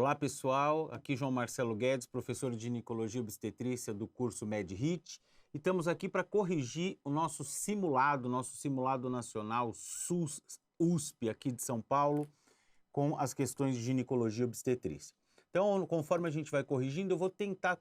Olá pessoal, aqui João Marcelo Guedes, professor de ginecologia e obstetrícia do curso MedHit, e estamos aqui para corrigir o nosso simulado nacional SUS, USP aqui de São Paulo, com as questões de ginecologia e obstetrícia. Então, conforme a gente vai corrigindo, eu vou tentar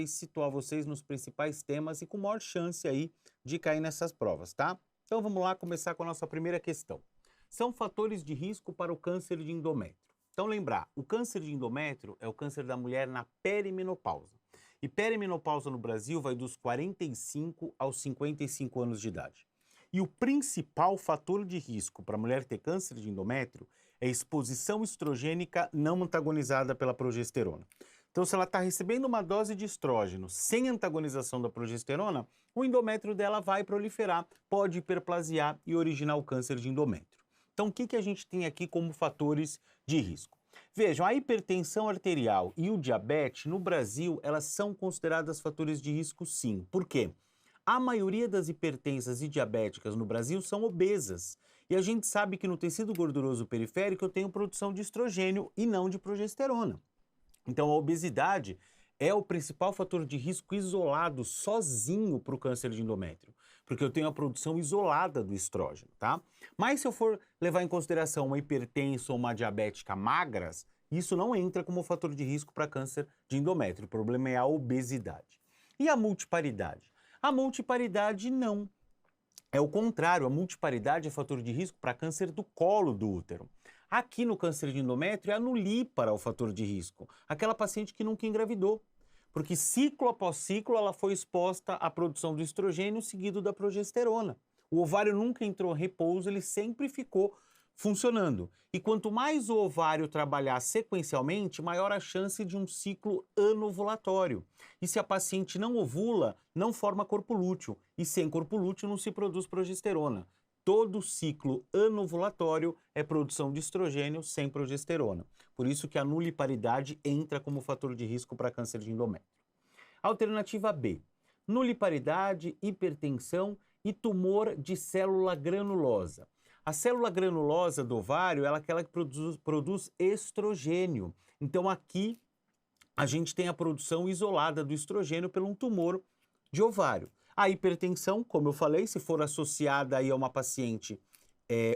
situar vocês nos principais temas e com maior chance aí de cair nessas provas, tá? Então vamos lá começar com a nossa primeira questão. São fatores de risco para o câncer de endométrio. Então lembrar, o câncer de endométrio é o câncer da mulher na perimenopausa. E perimenopausa no Brasil vai dos 45 aos 55 anos de idade. E o principal fator de risco para a mulher ter câncer de endométrio é a exposição estrogênica não antagonizada pela progesterona. Então, se ela está recebendo uma dose de estrógeno sem antagonização da progesterona, o endométrio dela vai proliferar, pode hiperplasiar e originar o câncer de endométrio. Então, o que a gente tem aqui como fatores de risco? Vejam, a hipertensão arterial e o diabetes, no Brasil, elas são consideradas fatores de risco sim. Por quê? A maioria das hipertensas e diabéticas no Brasil são obesas. E a gente sabe que no tecido gorduroso periférico eu tenho produção de estrogênio e não de progesterona. Então, a obesidade é o principal fator de risco isolado, sozinho, para o câncer de endométrio, porque eu tenho a produção isolada do estrógeno, tá? Mas se eu for levar em consideração uma hipertensa ou uma diabética magras, isso não entra como fator de risco para câncer de endométrio. O problema é a obesidade. E a multiparidade? A multiparidade não. É o contrário, a multiparidade é fator de risco para câncer do colo do útero. Aqui no câncer de endométrio é a nulípara o fator de risco, aquela paciente que nunca engravidou, porque ciclo após ciclo ela foi exposta à produção do estrogênio seguido da progesterona. O ovário nunca entrou em repouso, ele sempre ficou funcionando. E quanto mais o ovário trabalhar sequencialmente, maior a chance de um ciclo anovulatório. E se a paciente não ovula, não forma corpo lúteo. E sem corpo lúteo não se produz progesterona. Todo ciclo anovulatório é produção de estrogênio sem progesterona. Por isso que a nuliparidade entra como fator de risco para câncer de endométrio. Alternativa B. Nuliparidade, hipertensão e tumor de célula granulosa. A célula granulosa do ovário é aquela que produz estrogênio. Então aqui a gente tem a produção isolada do estrogênio por um tumor de ovário. A hipertensão, como eu falei, se for associada aí a uma paciente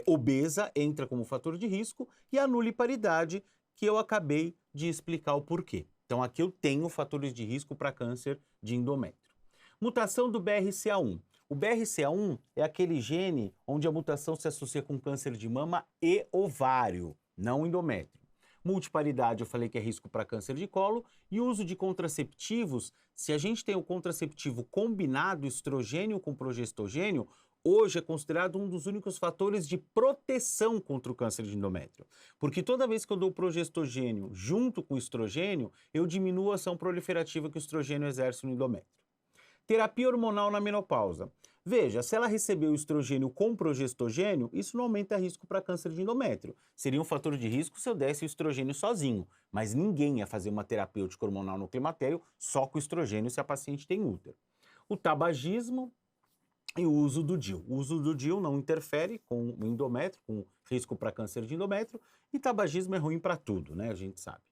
obesa, entra como fator de risco, e a nuliparidade, que eu acabei de explicar o porquê. Então aqui eu tenho fatores de risco para câncer de endométrio. Mutação do BRCA1. O BRCA1 é aquele gene onde a mutação se associa com câncer de mama e ovário, não endométrio. Multiparidade, eu falei que é risco para câncer de colo, e uso de contraceptivos, se a gente tem o contraceptivo combinado, estrogênio com progestogênio, hoje é considerado um dos únicos fatores de proteção contra o câncer de endométrio. Porque toda vez que eu dou progestogênio junto com o estrogênio, eu diminuo a ação proliferativa que o estrogênio exerce no endométrio. Terapia hormonal na menopausa. Veja, se ela recebeu estrogênio com progestogênio, isso não aumenta risco para câncer de endométrio. Seria um fator de risco se eu desse o estrogênio sozinho, mas ninguém ia fazer uma terapêutica hormonal no climatério só com estrogênio se a paciente tem útero. O tabagismo e o uso do DIU. O uso do DIU não interfere com o endométrio, com risco para câncer de endométrio, e tabagismo é ruim para tudo, né? A gente sabe.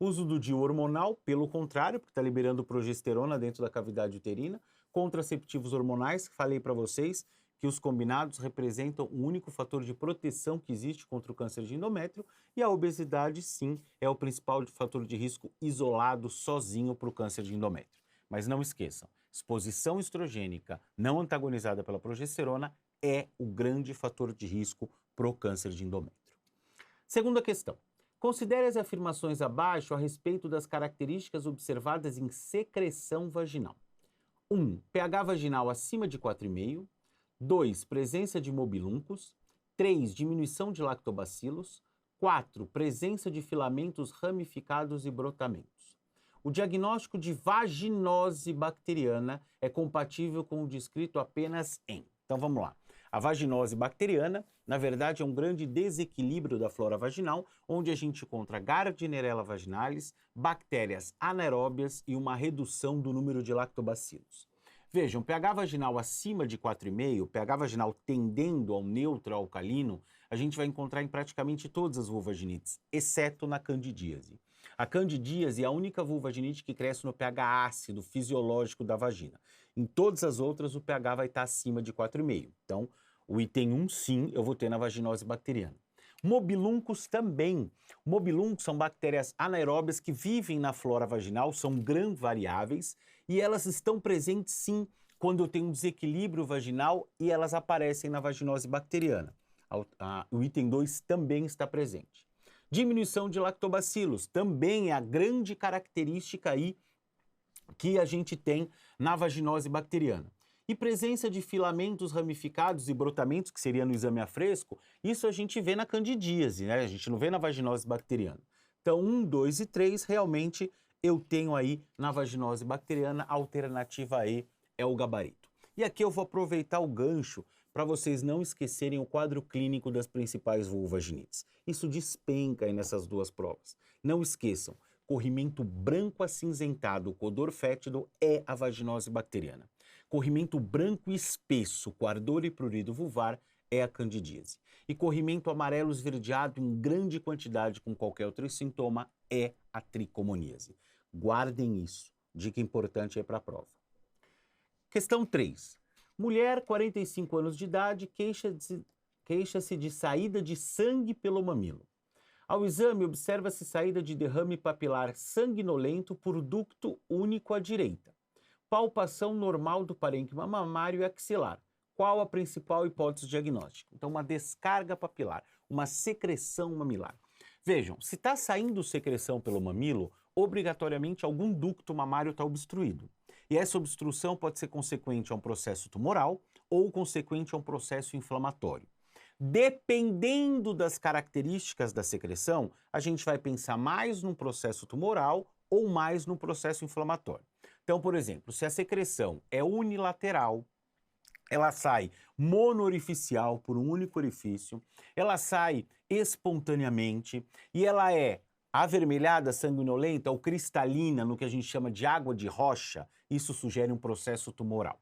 Uso do DIU hormonal, pelo contrário, porque está liberando progesterona dentro da cavidade uterina. Contraceptivos hormonais, falei para vocês que os combinados representam o único fator de proteção que existe contra o câncer de endométrio. E a obesidade, sim, é o principal fator de risco isolado, sozinho, para o câncer de endométrio. Mas não esqueçam, exposição estrogênica não antagonizada pela progesterona é o grande fator de risco para o câncer de endométrio. Segunda questão. Considere as afirmações abaixo a respeito das características observadas em secreção vaginal. 1. pH vaginal acima de 4,5. 2. Presença de mobiluncos. 3. Diminuição de lactobacilos. 4. Presença de filamentos ramificados e brotamentos. O diagnóstico de vaginose bacteriana é compatível com o descrito apenas em... Então vamos lá. A vaginose bacteriana, na verdade, é um grande desequilíbrio da flora vaginal, onde a gente encontra Gardnerella vaginalis, bactérias anaeróbias e uma redução do número de lactobacilos. Vejam, pH vaginal acima de 4,5, pH vaginal tendendo ao neutro alcalino, a gente vai encontrar em praticamente todas as vulvaginites, exceto na candidíase. A candidíase é a única vulvaginite que cresce no pH ácido fisiológico da vagina. Em todas as outras, o pH vai estar acima de 4,5. Então, o item 1, sim, eu vou ter na vaginose bacteriana. Mobiluncos também. Mobiluncos são bactérias anaeróbias que vivem na flora vaginal, são gram-variáveis e elas estão presentes, sim, quando eu tenho um desequilíbrio vaginal e elas aparecem na vaginose bacteriana. O item 2 também está presente. Diminuição de lactobacilos também é a grande característica aí que a gente tem na vaginose bacteriana. E presença de filamentos ramificados e brotamentos, que seria no exame a fresco, isso a gente vê na candidíase, né? A gente não vê na vaginose bacteriana. Então, 1, 2 e 3, realmente eu tenho aí na vaginose bacteriana, a alternativa aí é o gabarito. E aqui eu vou aproveitar o gancho para vocês não esquecerem o quadro clínico das principais vulvaginites. Isso despenca aí nessas duas provas. Não esqueçam, corrimento branco acinzentado com odor fétido é a vaginose bacteriana. Corrimento branco espesso com ardor e prurido vulvar é a candidíase. E corrimento amarelo esverdeado em grande quantidade com qualquer outro sintoma é a tricomoníase. Guardem isso. Dica importante aí para a prova. Questão 3. Mulher, 45 anos de idade, queixa-se de saída de sangue pelo mamilo. Ao exame, observa-se saída de derrame papilar sanguinolento por ducto único à direita. Palpação normal do parênquima mamário e axilar. Qual a principal hipótese diagnóstica? Então, uma descarga papilar, uma secreção mamilar. Vejam, se está saindo secreção pelo mamilo, obrigatoriamente algum ducto mamário está obstruído. E essa obstrução pode ser consequente a um processo tumoral ou consequente a um processo inflamatório. Dependendo das características da secreção, a gente vai pensar mais num processo tumoral ou mais num processo inflamatório. Então, por exemplo, se a secreção é unilateral, ela sai monoorificial por um único orifício, ela sai espontaneamente e ela é avermelhada, sanguinolenta ou cristalina, no que a gente chama de água de rocha, isso sugere um processo tumoral.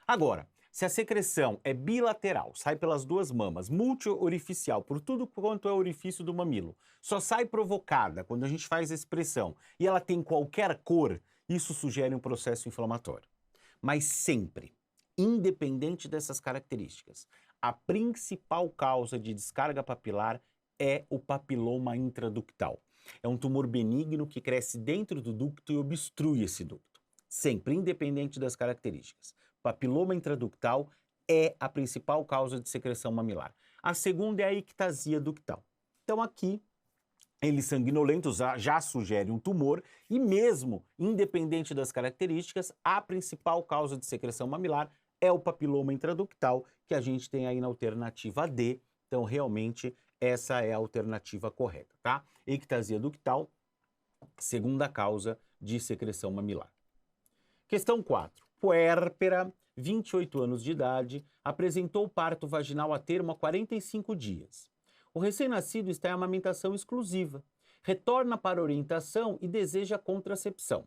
Agora, se a secreção é bilateral, sai pelas duas mamas, multiorificial, por tudo quanto é orifício do mamilo, só sai provocada quando a gente faz a expressão e ela tem qualquer cor, isso sugere um processo inflamatório. Mas sempre, independente dessas características, a principal causa de descarga papilar é o papiloma intraductal. É um tumor benigno que cresce dentro do ducto e obstrui esse ducto. Sempre, independente das características. Papiloma intraductal é a principal causa de secreção mamilar. A segunda é a ictasia ductal. Então aqui, ele sanguinolento já sugere um tumor e mesmo, independente das características, a principal causa de secreção mamilar é o papiloma intraductal, que a gente tem aí na alternativa D. Então, realmente, essa é a alternativa correta, tá? Ictasia ductal, segunda causa de secreção mamilar. Questão 4. Puérpera, 28 anos de idade, apresentou parto vaginal a termo há 45 dias. O recém-nascido está em amamentação exclusiva, retorna para a orientação e deseja contracepção.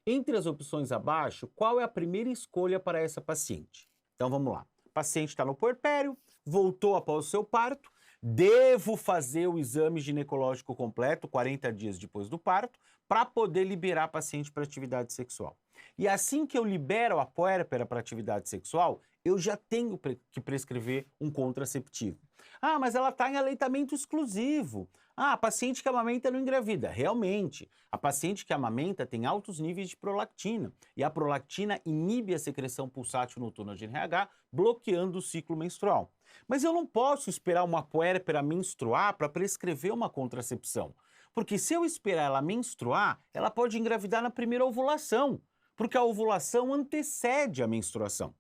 Entre as opções abaixo, qual é a primeira escolha para essa paciente? Então vamos lá. O paciente está no puerpério, voltou após o seu parto, devo fazer o exame ginecológico completo 40 dias depois do parto para poder liberar a paciente para atividade sexual. E assim que eu libero a puérpera para atividade sexual, eu já tenho que prescrever um contraceptivo. Ah, mas ela está em aleitamento exclusivo. Ah, a paciente que amamenta não engravida. Realmente, a paciente que amamenta tem altos níveis de prolactina. E a prolactina inibe a secreção pulsátil noturna de NRH, bloqueando o ciclo menstrual. Mas eu não posso esperar uma puérpera menstruar para prescrever uma contracepção. Porque se eu esperar ela menstruar, ela pode engravidar na primeira ovulação. Porque a ovulação antecede a menstruação.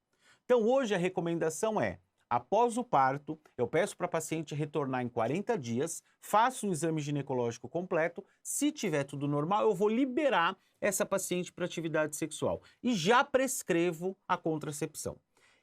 Então hoje a recomendação é, após o parto, eu peço para a paciente retornar em 40 dias, faço um exame ginecológico completo, se tiver tudo normal, eu vou liberar essa paciente para atividade sexual e já prescrevo a contracepção.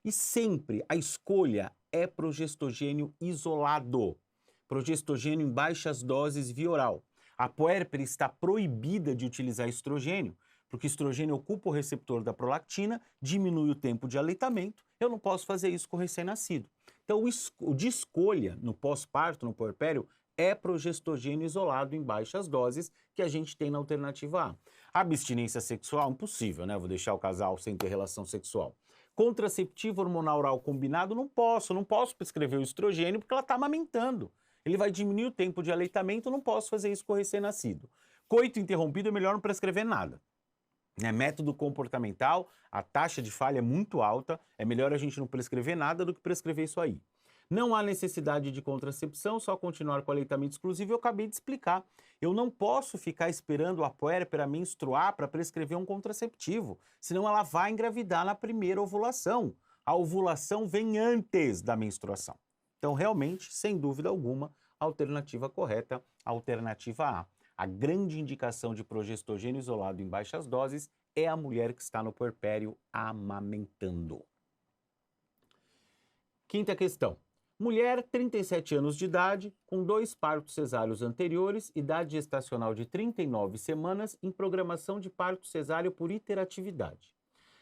E sempre a escolha é progestogênio isolado, progestogênio em baixas doses via oral. A puérpera está proibida de utilizar estrogênio, porque o estrogênio ocupa o receptor da prolactina, diminui o tempo de aleitamento, eu não posso fazer isso com o recém-nascido. Então, o de escolha no pós-parto, no puerpério, é progestogênio isolado em baixas doses que a gente tem na alternativa A. Abstinência sexual, impossível, né? Vou deixar o casal sem ter relação sexual. Contraceptivo hormonal oral combinado, não posso prescrever o estrogênio porque ela está amamentando. Ele vai diminuir o tempo de aleitamento, não posso fazer isso com o recém-nascido. Coito interrompido é melhor não prescrever nada. Né? Método comportamental, a taxa de falha é muito alta, é melhor a gente não prescrever nada do que prescrever isso aí. Não há necessidade de contracepção, só continuar com o aleitamento exclusivo. Eu acabei de explicar. Eu não posso ficar esperando a puérpera menstruar para prescrever um contraceptivo, senão ela vai engravidar na primeira ovulação. A ovulação vem antes da menstruação. Então, realmente, sem dúvida alguma, a alternativa correta, a alternativa A. A grande indicação de progestogênio isolado em baixas doses é a mulher que está no puerpério amamentando. Quinta questão. Mulher, 37 anos de idade, com 2 partos cesáreos anteriores, idade gestacional de 39 semanas, em programação de parto cesáreo por hiperatividade.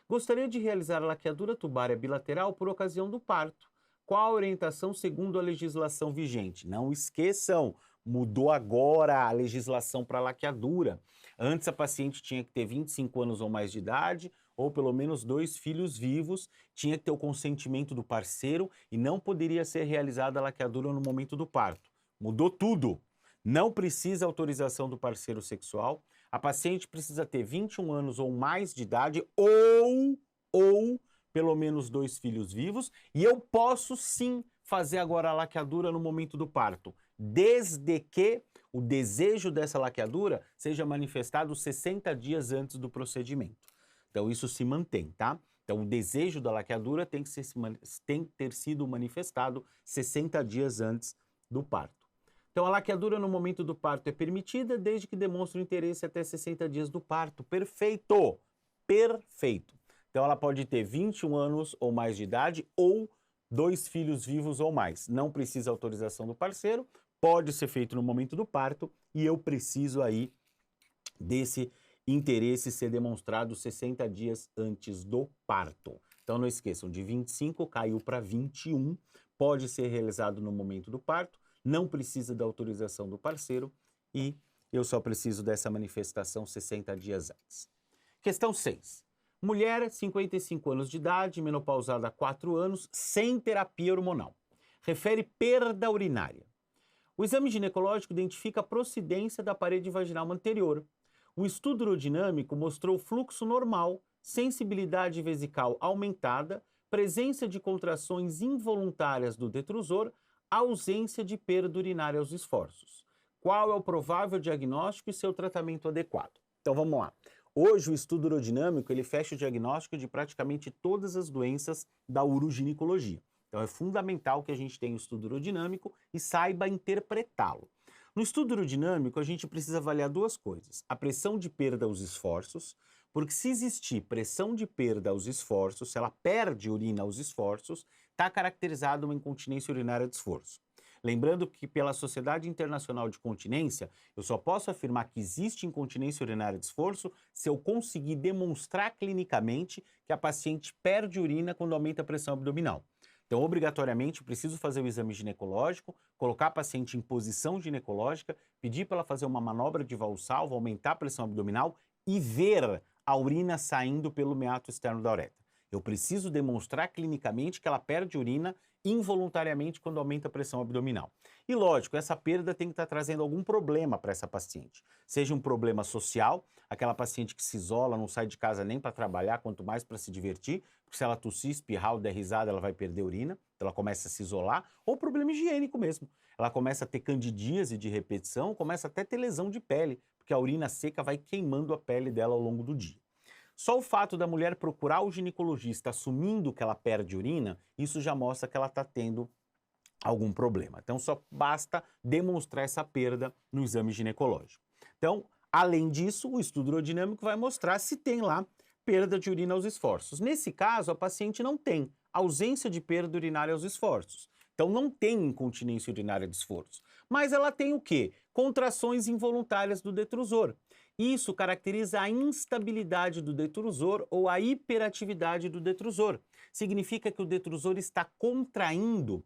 Gostaria de realizar a laqueadura tubária bilateral por ocasião do parto. Qual a orientação segundo a legislação vigente? Não esqueçam, mudou agora a legislação para laqueadura. Antes a paciente tinha que ter 25 anos ou mais de idade, ou pelo menos 2 filhos vivos, tinha que ter o consentimento do parceiro e não poderia ser realizada a laqueadura no momento do parto. Mudou tudo. Não precisa autorização do parceiro sexual. A paciente precisa ter 21 anos ou mais de idade ou pelo menos 2 filhos vivos. E eu posso sim fazer agora a laqueadura no momento do parto, desde que o desejo dessa laqueadura seja manifestado 60 dias antes do procedimento. Então, isso se mantém, tá? Então, o desejo da laqueadura tem que ter sido manifestado 60 dias antes do parto. Então, a laqueadura no momento do parto é permitida desde que demonstre o interesse até 60 dias do parto. Perfeito! Perfeito! Então, ela pode ter 21 anos ou mais de idade ou 2 filhos vivos ou mais. Não precisa autorização do parceiro, pode ser feito no momento do parto e eu preciso aí desse interesse ser demonstrado 60 dias antes do parto. Então não esqueçam, de 25 caiu para 21, pode ser realizado no momento do parto, não precisa da autorização do parceiro e eu só preciso dessa manifestação 60 dias antes. Questão 6. Mulher, 55 anos de idade, menopausada há 4 anos, sem terapia hormonal. Refere perda urinária. O exame ginecológico identifica a procedência da parede vaginal anterior. O estudo urodinâmico mostrou fluxo normal, sensibilidade vesical aumentada, presença de contrações involuntárias do detrusor, ausência de perda urinária aos esforços. Qual é o provável diagnóstico e seu tratamento adequado? Então vamos lá. Hoje o estudo urodinâmico ele fecha o diagnóstico de praticamente todas as doenças da uroginecologia. Então é fundamental que a gente tenha o estudo urodinâmico e saiba interpretá-lo. No estudo urodinâmico, a gente precisa avaliar 2 coisas. A pressão de perda aos esforços, porque se existir pressão de perda aos esforços, se ela perde urina aos esforços, está caracterizada uma incontinência urinária de esforço. Lembrando que pela Sociedade Internacional de Continência, eu só posso afirmar que existe incontinência urinária de esforço se eu conseguir demonstrar clinicamente que a paciente perde urina quando aumenta a pressão abdominal. Então, obrigatoriamente, eu preciso fazer o exame ginecológico, colocar a paciente em posição ginecológica, pedir para ela fazer uma manobra de valsalva, aumentar a pressão abdominal e ver a urina saindo pelo meato externo da uretra. Eu preciso demonstrar clinicamente que ela perde urina involuntariamente quando aumenta a pressão abdominal. E lógico, essa perda tem que estar trazendo algum problema para essa paciente. Seja um problema social, aquela paciente que se isola, não sai de casa nem para trabalhar, quanto mais para se divertir, porque se ela tossir, espirrar ou der risada, ela vai perder urina, então ela começa a se isolar, ou problema higiênico mesmo. Ela começa a ter candidíase de repetição, começa até a ter lesão de pele, porque a urina seca vai queimando a pele dela ao longo do dia. Só o fato da mulher procurar o ginecologista assumindo que ela perde urina, isso já mostra que ela está tendo algum problema. Então só basta demonstrar essa perda no exame ginecológico. Então, além disso, o estudo urodinâmico vai mostrar se tem lá perda de urina aos esforços. Nesse caso, a paciente não tem ausência de perda urinária aos esforços. Então não tem incontinência urinária de esforço. Mas ela tem o quê? Contrações involuntárias do detrusor. Isso caracteriza a instabilidade do detrusor ou a hiperatividade do detrusor. Significa que o detrusor está contraindo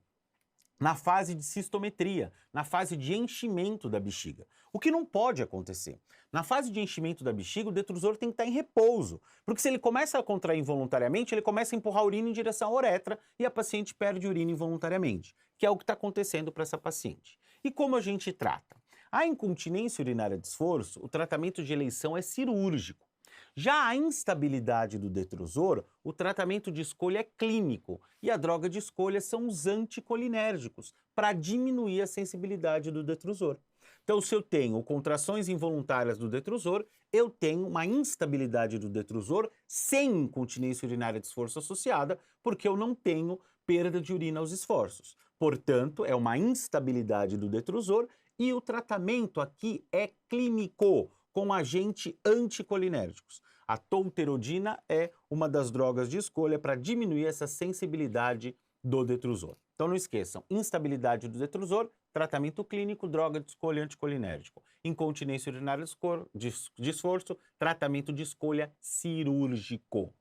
na fase de cistometria, na fase de enchimento da bexiga. O que não pode acontecer. Na fase de enchimento da bexiga, o detrusor tem que estar em repouso, porque se ele começa a contrair involuntariamente, ele começa a empurrar a urina em direção à uretra e a paciente perde urina involuntariamente, que é o que está acontecendo para essa paciente. E como a gente trata? A incontinência urinária de esforço, o tratamento de eleição é cirúrgico. Já a instabilidade do detrusor, o tratamento de escolha é clínico e a droga de escolha são os anticolinérgicos para diminuir a sensibilidade do detrusor. Então, se eu tenho contrações involuntárias do detrusor, eu tenho uma instabilidade do detrusor sem incontinência urinária de esforço associada, porque eu não tenho perda de urina aos esforços. Portanto, é uma instabilidade do detrusor e o tratamento aqui é clínico, com agente anticolinérgicos. A tolterodina é uma das drogas de escolha para diminuir essa sensibilidade do detrusor. Então não esqueçam, instabilidade do detrusor, tratamento clínico, droga de escolha anticolinérgico. Incontinência urinária de esforço, tratamento de escolha cirúrgico.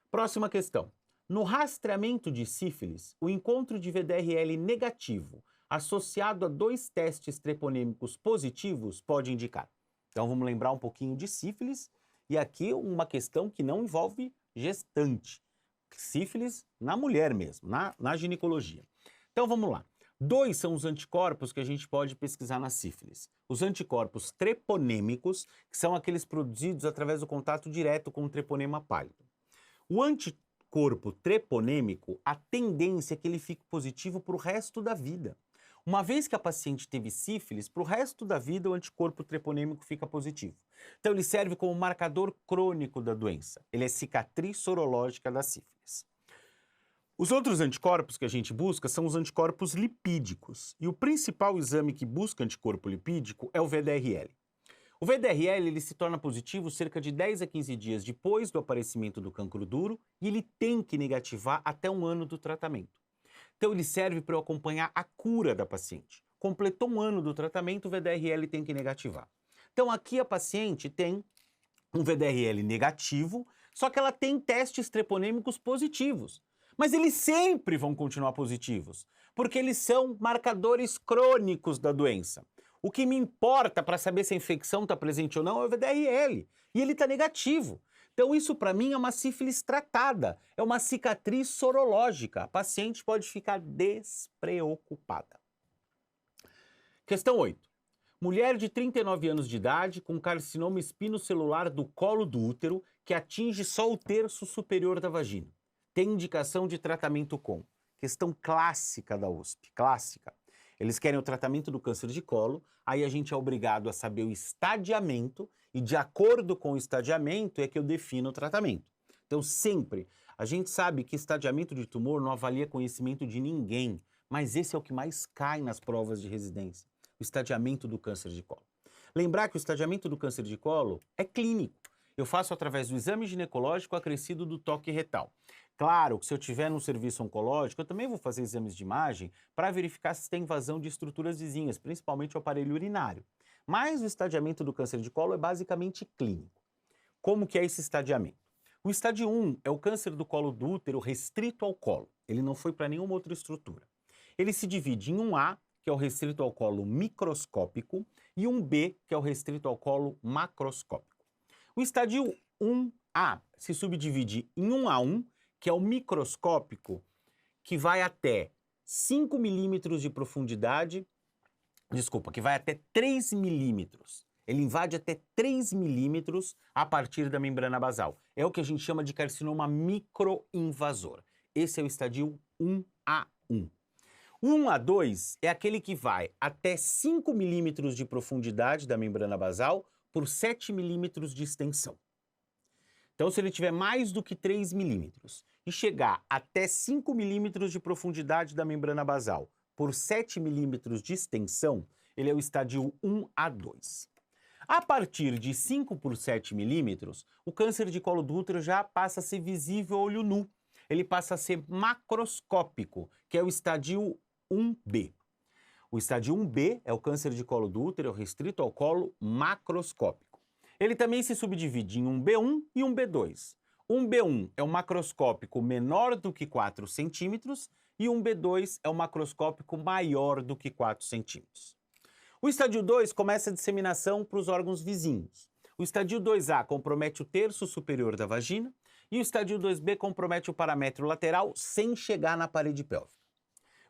Próxima questão. No rastreamento de sífilis, o encontro de VDRL negativo associado a 2 testes treponêmicos positivos pode indicar. Então vamos lembrar um pouquinho de sífilis, e aqui uma questão que não envolve gestante. Sífilis na mulher mesmo, na ginecologia. Então vamos lá. 2 são os anticorpos que a gente pode pesquisar na sífilis. Os anticorpos treponêmicos, que são aqueles produzidos através do contato direto com o treponema pálido. O anticorpo treponêmico, a tendência é que ele fique positivo para o resto da vida. Uma vez que a paciente teve sífilis, para o resto da vida o anticorpo treponêmico fica positivo. Então ele serve como marcador crônico da doença. Ele é cicatriz sorológica da sífilis. Os outros anticorpos que a gente busca são os anticorpos lipídicos. E o principal exame que busca anticorpo lipídico é o VDRL. O VDRL ele se torna positivo cerca de 10 a 15 dias depois do aparecimento do cancro duro e ele tem que negativar até 1 ano do tratamento. Então ele serve para eu acompanhar a cura da paciente. Completou 1 ano do tratamento, o VDRL tem que negativar. Então aqui a paciente tem um VDRL negativo, só que ela tem testes treponêmicos positivos. Mas eles sempre vão continuar positivos, porque eles são marcadores crônicos da doença. O que me importa para saber se a infecção está presente ou não é o VDRL, e ele está negativo. Então isso para mim é uma sífilis tratada, é uma cicatriz sorológica. A paciente pode ficar despreocupada. Questão 8. Mulher de 39 anos de idade com carcinoma espinocelular do colo do útero que atinge só o terço superior da vagina. Tem indicação de tratamento com? Questão clássica da USP, clássica. Eles querem o tratamento do câncer de colo, aí a gente é obrigado a saber o estadiamento e de acordo com o estadiamento é que eu defino o tratamento. Então sempre, a gente sabe que estadiamento de tumor não avalia conhecimento de ninguém, mas esse é o que mais cai nas provas de residência, o estadiamento do câncer de colo. Lembrar que o estadiamento do câncer de colo é clínico. Eu faço através do exame ginecológico acrescido do toque retal. Claro que se eu tiver no serviço oncológico, eu também vou fazer exames de imagem para verificar se tem invasão de estruturas vizinhas, principalmente o aparelho urinário. Mas o estadiamento do câncer de colo é basicamente clínico. Como que é esse estadiamento? O estádio 1 é o câncer do colo do útero restrito ao colo. Ele não foi para nenhuma outra estrutura. Ele se divide em um A, que é o restrito ao colo microscópico, e um B, que é o restrito ao colo macroscópico. O estádio 1A se subdivide em 1A1, que é o microscópico, que vai até 5 milímetros de profundidade, que vai até 3 milímetros. Ele invade até 3 milímetros a partir da membrana basal. É o que a gente chama de carcinoma microinvasor. Esse é o estadio 1A1. O 1A2 é aquele que vai até 5 milímetros de profundidade da membrana basal por 7 milímetros de extensão. Então, se ele tiver mais do que 3 milímetros e chegar até 5 milímetros de profundidade da membrana basal por 7 milímetros de extensão, ele é o estádio 1A2. A partir de 5 por 7 milímetros, o câncer de colo do útero já passa a ser visível a olho nu. ele passa a ser macroscópico, que é o estadio 1B. O estadio 1B é o câncer de colo do útero restrito ao colo macroscópico. Ele também se subdivide em 1B1 e 1B2. 1B1 é o macroscópico menor do que 4 centímetros e 1B2 é o macroscópico maior do que 4 centímetros. O estadio 2 começa a disseminação para os órgãos vizinhos. O estadio 2A compromete o terço superior da vagina e o estadio 2B compromete o paramétrio lateral sem chegar na parede pélvica.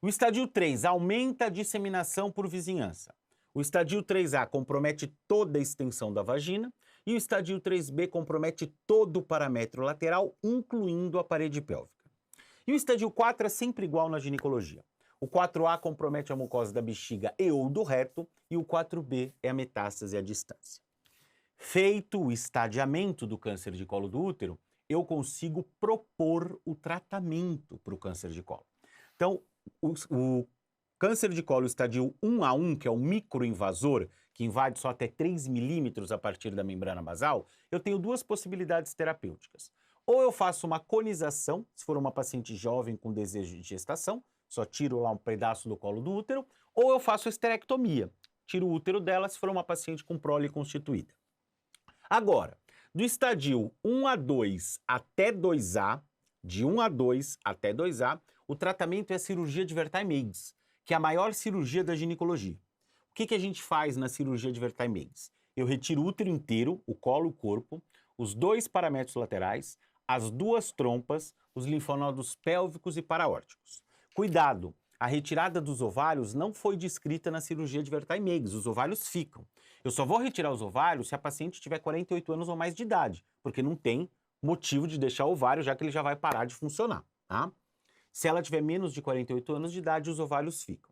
O estadio 3 aumenta a disseminação por vizinhança. O estadio 3A compromete toda a extensão da vagina e o estadio 3B compromete todo o paramétrio lateral, incluindo a parede pélvica. E o estadio 4 é sempre igual na ginecologia. O 4A compromete a mucosa da bexiga e ou do reto e o 4B é a metástase à distância. Feito o estadiamento do câncer de colo do útero, eu consigo propor o tratamento para o câncer de colo. Então, o câncer de colo estadio 1A1, que é o microinvasor, que invade só até 3 milímetros a partir da membrana basal, eu tenho duas possibilidades terapêuticas. Ou eu faço uma conização, se for uma paciente jovem com desejo de gestação, só tiro lá um pedaço do colo do útero, ou eu faço esterectomia, tiro o útero dela se for uma paciente com prole constituída. Agora, do estadio 1A2 até 2A, de 1A2 até 2A, o tratamento é a cirurgia de Wertheim-Meigs, que é a maior cirurgia da ginecologia. O que a gente faz na cirurgia de Wertheim-Meigs? Eu retiro o útero inteiro, o colo e o corpo, os 2 paramétros laterais, as 2 trompas, os linfonodos pélvicos e paraórticos. Cuidado, a retirada dos ovários não foi descrita na cirurgia de Wertheim-Meigs, os ovários ficam. Eu só vou retirar os ovários se a paciente tiver 48 anos ou mais de idade, porque não tem motivo de deixar o ovário, já que ele já vai parar de funcionar, tá? Se ela tiver menos de 48 anos de idade, os ovários ficam.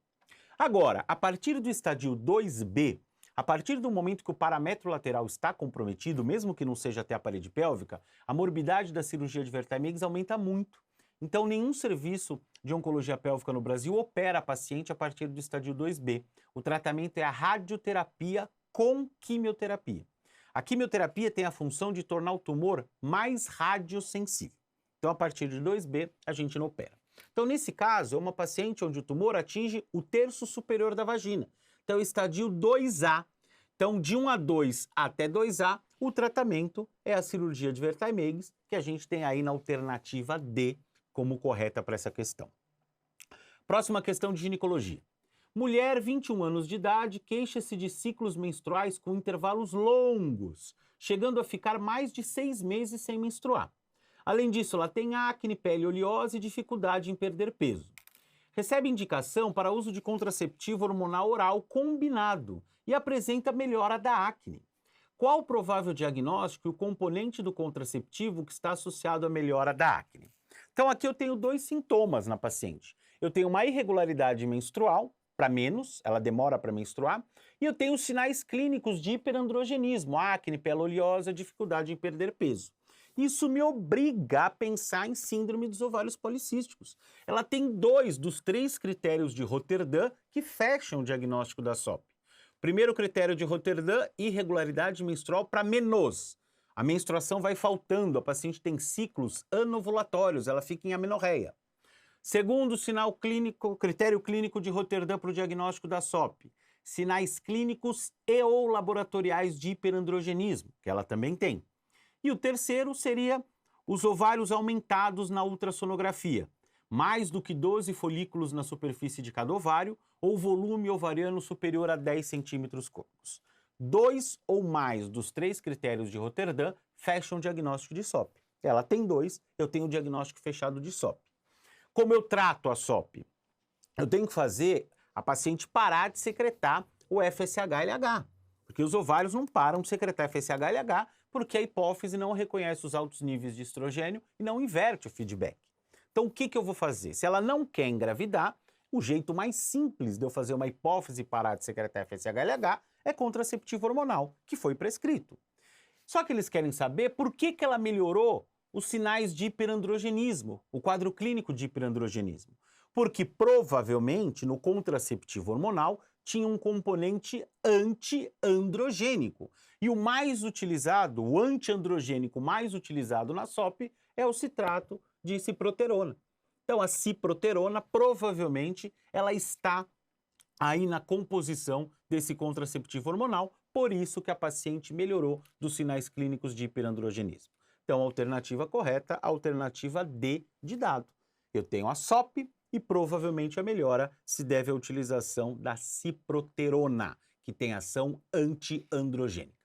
Agora, a partir do estadio 2B, a partir do momento que o paramétrio lateral está comprometido, mesmo que não seja até a parede pélvica, a morbidade da cirurgia de Wertheim-Meigs aumenta muito. Então, nenhum serviço de oncologia pélvica no Brasil opera a paciente a partir do estadio 2B. O tratamento é a radioterapia com quimioterapia. A quimioterapia tem a função de tornar o tumor mais radiosensível. Então, a partir de 2B, a gente não opera. Então, nesse caso, é uma paciente onde o tumor atinge o terço superior da vagina. Então, estadio 2A. Então, de 1A2 até 2A, o tratamento é a cirurgia de Wertheim-Meigs, que a gente tem aí na alternativa D como correta para essa questão. Próxima questão de ginecologia. Mulher, 21 anos de idade, queixa-se de ciclos menstruais com intervalos longos, chegando a ficar mais de 6 meses sem menstruar. Além disso, ela tem acne, pele oleosa e dificuldade em perder peso. Recebe indicação para uso de contraceptivo hormonal oral combinado e apresenta melhora da acne. Qual o provável diagnóstico e o componente do contraceptivo que está associado à melhora da acne? Então aqui eu tenho 2 sintomas na paciente. Eu tenho uma irregularidade menstrual, para menos, ela demora para menstruar, e eu tenho sinais clínicos de hiperandrogenismo, acne, pele oleosa, dificuldade em perder peso. Isso me obriga a pensar em síndrome dos ovários policísticos. Ela tem 2 dos 3 critérios de Rotterdam que fecham o diagnóstico da SOP. Primeiro critério de Rotterdam, irregularidade menstrual para menos. A menstruação vai faltando, a paciente tem ciclos anovulatórios, ela fica em amenorreia. Segundo sinal clínico, critério clínico de Rotterdam para o diagnóstico da SOP, sinais clínicos e ou laboratoriais de hiperandrogenismo, que ela também tem. E o terceiro seria os ovários aumentados na ultrassonografia, mais do que 12 folículos na superfície de cada ovário ou volume ovariano superior a 10 centímetros cúbicos. 2 ou mais dos 3 critérios de Rotterdam fecham o diagnóstico de SOP. Ela tem 2, eu tenho o diagnóstico fechado de SOP. Como eu trato a SOP? Eu tenho que fazer a paciente parar de secretar o FSH-LH, porque os ovários não param de secretar FSH-LH porque a hipófise não reconhece os altos níveis de estrogênio e não inverte o feedback. Então, o que eu vou fazer? Se ela não quer engravidar, o jeito mais simples de eu fazer uma hipófise parar de secretar FSH-LH é contraceptivo hormonal, que foi prescrito. Só que eles querem saber por que ela melhorou os sinais de hiperandrogenismo, o quadro clínico de hiperandrogenismo. Porque provavelmente no contraceptivo hormonal tinha um componente antiandrogênico. E o mais utilizado, o antiandrogênico mais utilizado na SOP é o citrato de ciproterona. Então, a ciproterona, provavelmente, ela está aí na composição desse contraceptivo hormonal, por isso que a paciente melhorou dos sinais clínicos de hiperandrogenismo. Então, a alternativa correta, a alternativa D de dado. Eu tenho a SOP e provavelmente a melhora se deve à utilização da ciproterona, que tem ação anti-androgênica.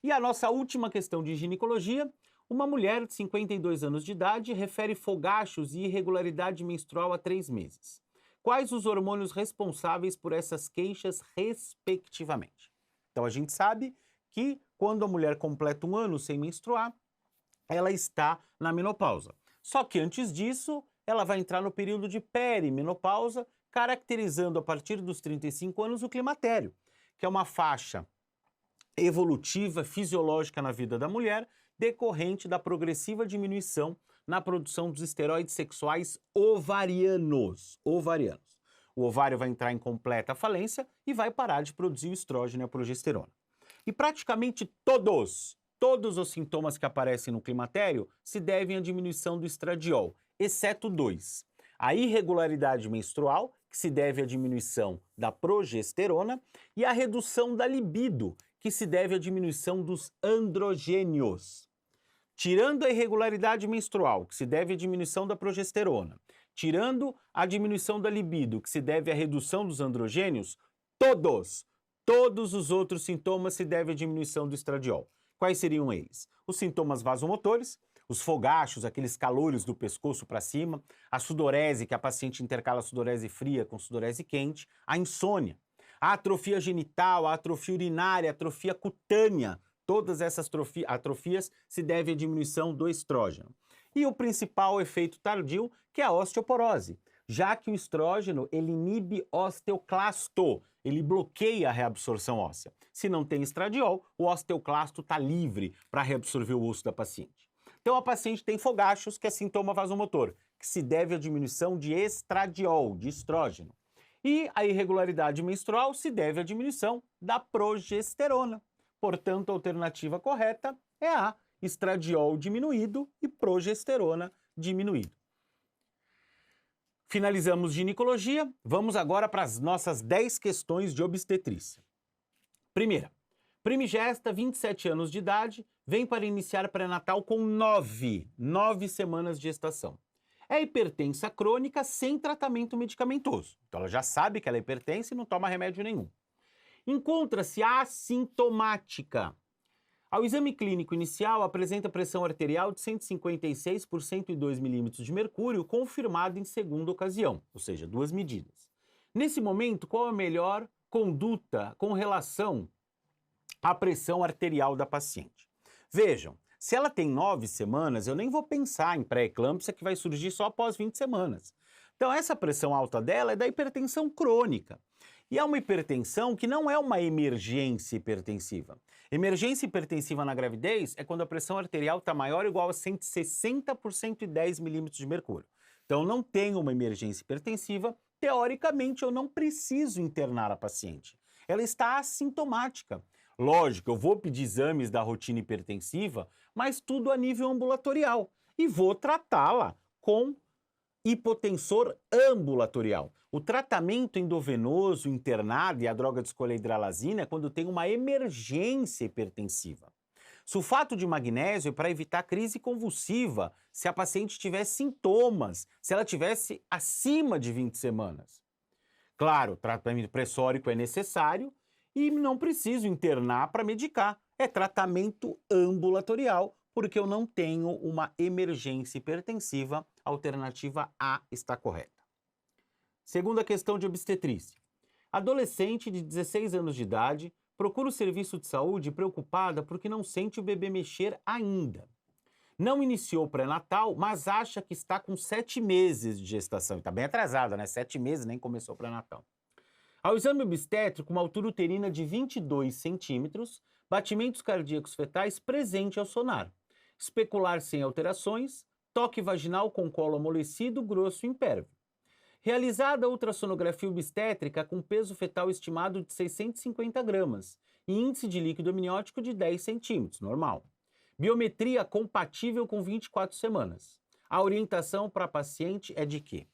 E a nossa última questão de ginecologia, uma mulher de 52 anos de idade refere fogachos e irregularidade menstrual há 3 meses. Quais os hormônios responsáveis por essas queixas, respectivamente? Então, a gente sabe que quando a mulher completa 1 ano sem menstruar, ela está na menopausa. Só que antes disso, ela vai entrar no período de perimenopausa, caracterizando a partir dos 35 anos o climatério, que é uma faixa evolutiva, fisiológica na vida da mulher, decorrente da progressiva diminuição na produção dos esteroides sexuais ovarianos. O ovário vai entrar em completa falência e vai parar de produzir o estrógeno e a progesterona. E praticamente todos os sintomas que aparecem no climatério se devem à diminuição do estradiol, exceto 2. A irregularidade menstrual, que se deve à diminuição da progesterona, e a redução da libido, que se deve à diminuição dos androgênios. Tirando a irregularidade menstrual, que se deve à diminuição da progesterona, tirando a diminuição da libido, que se deve à redução dos androgênios, todos os outros sintomas se devem à diminuição do estradiol. Quais seriam eles? Os sintomas vasomotores, os fogachos, aqueles calores do pescoço para cima, a sudorese, que a paciente intercala a sudorese fria com sudorese quente, a insônia, a atrofia genital, a atrofia urinária, a atrofia cutânea. Todas essas atrofias se devem à diminuição do estrógeno. E o principal efeito tardio, que é a osteoporose, já que o estrógeno ele inibe osteoclasto, ele bloqueia a reabsorção óssea. Se não tem estradiol, o osteoclasto está livre para reabsorver o osso da paciente. Então a paciente tem fogachos, que é sintoma vasomotor, que se deve à diminuição de estradiol, de estrógeno. E a irregularidade menstrual se deve à diminuição da progesterona. Portanto, a alternativa correta é a estradiol diminuído e progesterona diminuído. Finalizamos ginecologia, vamos agora para as nossas 10 questões de obstetrícia. Primeira, primigesta, 27 anos de idade, vem para iniciar pré-natal com 9 semanas de gestação. É hipertensa crônica sem tratamento medicamentoso. Então ela já sabe que ela é hipertensa e não toma remédio nenhum. Encontra-se assintomática. Ao exame clínico inicial, apresenta pressão arterial de 156 por 102 milímetros de mercúrio, confirmado em segunda ocasião, ou seja, 2 medidas. Nesse momento, qual a melhor conduta com relação à pressão arterial da paciente? Vejam, se ela tem 9 semanas, eu nem vou pensar em pré-eclâmpsia que vai surgir só após 20 semanas. Então essa pressão alta dela é da hipertensão crônica. E é uma hipertensão que não é uma emergência hipertensiva. Emergência hipertensiva na gravidez é quando a pressão arterial está maior ou igual a 160 por 110 milímetros de mercúrio. Então não tenho uma emergência hipertensiva, teoricamente eu não preciso internar a paciente. Ela está assintomática. Lógico, eu vou pedir exames da rotina hipertensiva, mas tudo a nível ambulatorial. E vou tratá-la com hipotensor ambulatorial. O tratamento endovenoso internado e a droga de escolha hidralazina é quando tem uma emergência hipertensiva. Sulfato de magnésio é para evitar crise convulsiva se a paciente tiver sintomas, se ela tivesse acima de 20 semanas. Claro, tratamento pressórico é necessário e não preciso internar para medicar. É tratamento ambulatorial, porque eu não tenho uma emergência hipertensiva. A alternativa A está correta. Segunda questão de obstetrícia. Adolescente de 16 anos de idade procura o serviço de saúde preocupada porque não sente o bebê mexer ainda. Não iniciou o pré-natal, mas acha que está com 7 meses de gestação. Está bem atrasada, né? 7 meses, nem começou o pré-natal. Ao exame obstétrico, uma altura uterina de 22 centímetros, batimentos cardíacos fetais presente ao sonar. Especular sem alterações, toque vaginal com colo amolecido, grosso e impervio. Realizada a ultrassonografia obstétrica com peso fetal estimado de 650 gramas e índice de líquido amniótico de 10 centímetros, normal. Biometria compatível com 24 semanas. A orientação para a paciente é de quê?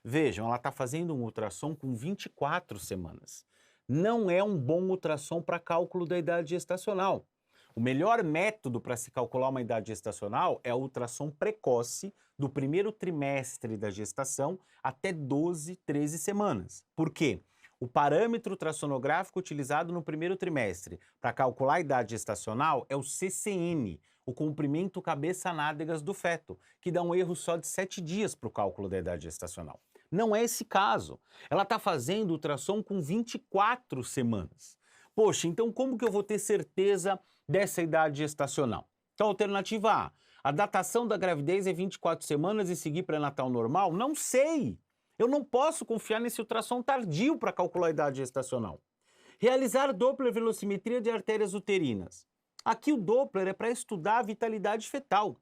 Vejam, ela está fazendo um ultrassom com 24 semanas. Não é um bom ultrassom para cálculo da idade gestacional. O melhor método para se calcular uma idade gestacional é o ultrassom precoce do primeiro trimestre da gestação até 12, 13 semanas. Por quê? O parâmetro ultrassonográfico utilizado no primeiro trimestre para calcular a idade gestacional é o CCN, o comprimento cabeça-nádegas do feto, que dá um erro só de 7 dias para o cálculo da idade gestacional. Não é esse caso. Ela está fazendo ultrassom com 24 semanas. Poxa, então como que eu vou ter certeza dessa idade gestacional? Então, alternativa A datação da gravidez é 24 semanas e seguir pré-natal normal? Não sei. Eu não posso confiar nesse ultrassom tardio para calcular a idade gestacional. Realizar Doppler velocimetria de artérias uterinas. Aqui o Doppler é para estudar a vitalidade fetal.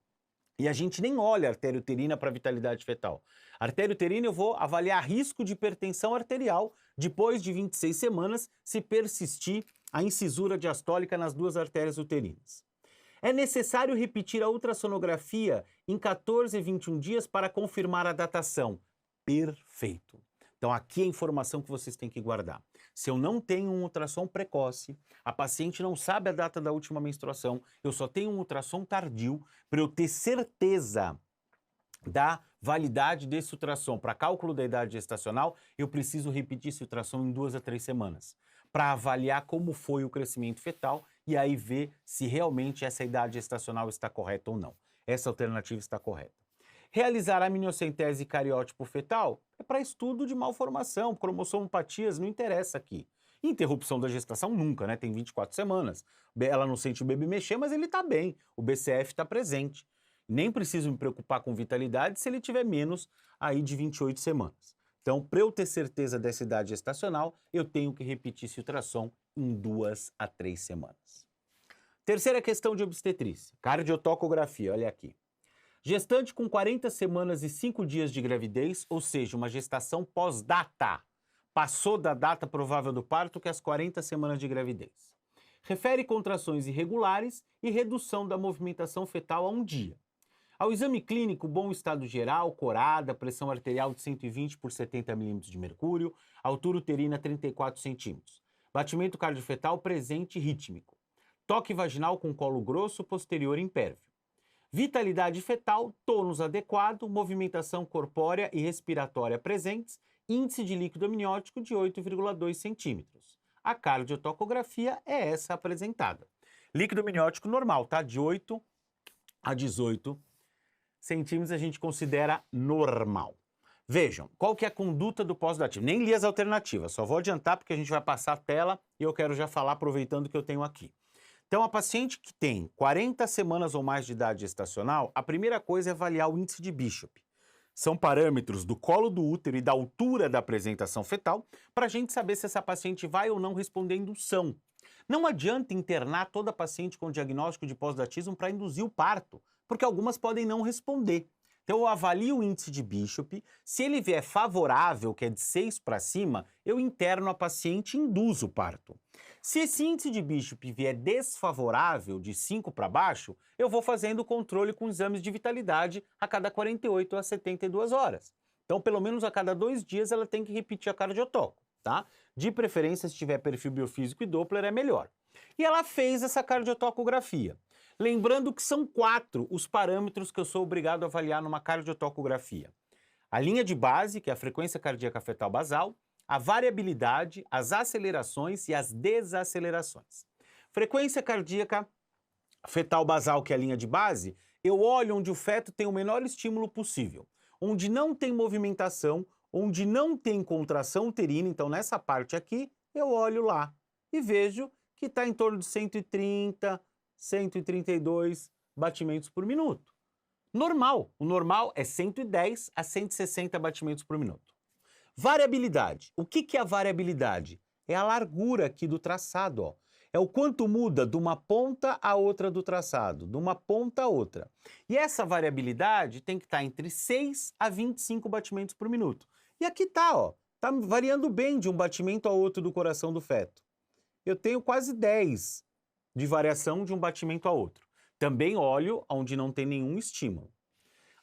E a gente nem olha a artéria uterina para vitalidade fetal. A artéria uterina eu vou avaliar risco de hipertensão arterial depois de 26 semanas se persistir a incisura diastólica nas duas artérias uterinas. É necessário repetir a ultrassonografia em 14 e 21 dias para confirmar a datação. Perfeito. Então aqui é a informação que vocês têm que guardar. Se eu não tenho um ultrassom precoce, a paciente não sabe a data da última menstruação, eu só tenho um ultrassom tardio, para eu ter certeza da validade desse ultrassom para cálculo da idade gestacional, eu preciso repetir esse ultrassom em 2 a 3 semanas, para avaliar como foi o crescimento fetal e aí ver se realmente essa idade gestacional está correta ou não. Essa alternativa está correta. Realizar a amniocentese cariótipo fetal é para estudo de malformação, cromossomopatias, não interessa aqui. Interrupção da gestação nunca, né? Tem 24 semanas. Ela não sente o bebê mexer, mas ele está bem. O BCF está presente. Nem preciso me preocupar com vitalidade se ele tiver menos aí de 28 semanas. Então, para eu ter certeza dessa idade gestacional, eu tenho que repetir esse ultrassom em 2 a 3 semanas. Terceira questão de obstetrícia, cardiotocografia, olha aqui. Gestante com 40 semanas e 5 dias de gravidez, ou seja, uma gestação pós-data. Passou da data provável do parto, que é as 40 semanas de gravidez. Refere contrações irregulares e redução da movimentação fetal a 1 dia. Ao exame clínico, bom estado geral, corada, pressão arterial de 120 por 70 mm de mercúrio, altura uterina 34 centímetros. Batimento cardiofetal presente e rítmico. Toque vaginal com colo grosso, posterior impérvio. Vitalidade fetal, tônus adequado, movimentação corpórea e respiratória presentes, índice de líquido amniótico de 8,2 centímetros. A cardiotocografia é essa apresentada. Líquido amniótico normal, tá? De 8 a 18 centímetros a gente considera normal. Vejam, qual que é a conduta do pós-dativo? Nem li as alternativas, só vou adiantar porque a gente vai passar a tela e eu quero já falar aproveitando que eu tenho aqui. Então, a paciente que tem 40 semanas ou mais de idade gestacional, a primeira coisa é avaliar o índice de Bishop. São parâmetros do colo do útero e da altura da apresentação fetal para a gente saber se essa paciente vai ou não responder indução. Não adianta internar toda paciente com diagnóstico de pós-datismo para induzir o parto, porque algumas podem não responder. Então eu avalio o índice de Bishop, se ele vier favorável, que é de 6 para cima, eu interno a paciente e induzo o parto. Se esse índice de Bishop vier desfavorável, de 5 para baixo, eu vou fazendo o controle com exames de vitalidade a cada 48 a 72 horas. Então, pelo menos a cada 2 dias ela tem que repetir a cardiotoco, tá? De preferência, se tiver perfil biofísico e Doppler, é melhor. E ela fez essa cardiotocografia. Lembrando que são 4 os parâmetros que eu sou obrigado a avaliar numa cardiotocografia. A linha de base, que é a frequência cardíaca fetal basal, a variabilidade, as acelerações e as desacelerações. Frequência cardíaca fetal basal, que é a linha de base, eu olho onde o feto tem o menor estímulo possível, onde não tem movimentação, onde não tem contração uterina, então nessa parte aqui, eu olho lá e vejo que está em torno de 130, 132 batimentos por minuto. Normal, o normal é 110 a 160 batimentos por minuto. Variabilidade. O que é a variabilidade? É a largura aqui do traçado, ó. É o quanto muda de uma ponta a outra do traçado, de uma ponta a outra. E essa variabilidade tem que estar entre 6 a 25 batimentos por minuto. E aqui tá, ó, tá variando bem de um batimento a outro do coração do feto. Eu tenho quase 10 de variação de um batimento a outro. Também olho onde não tem nenhum estímulo.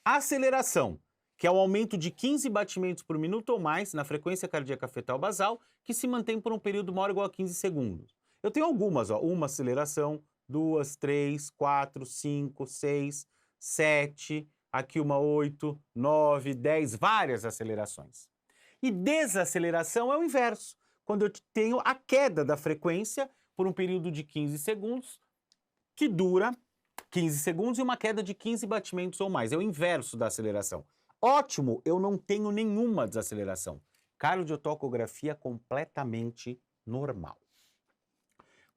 Aceleração, que é o aumento de 15 batimentos por minuto ou mais na frequência cardíaca fetal basal, que se mantém por um período maior ou igual a 15 segundos. Eu tenho algumas, ó, uma aceleração, 2, 3, 4, 5, 6, 7, aqui uma 8, 9, 10, várias acelerações. E desaceleração é o inverso, quando eu tenho a queda da frequência por um período de 15 segundos, que dura 15 segundos e uma queda de 15 batimentos ou mais. É o inverso da aceleração. Ótimo, eu não tenho nenhuma desaceleração. Cardiotocografia completamente normal.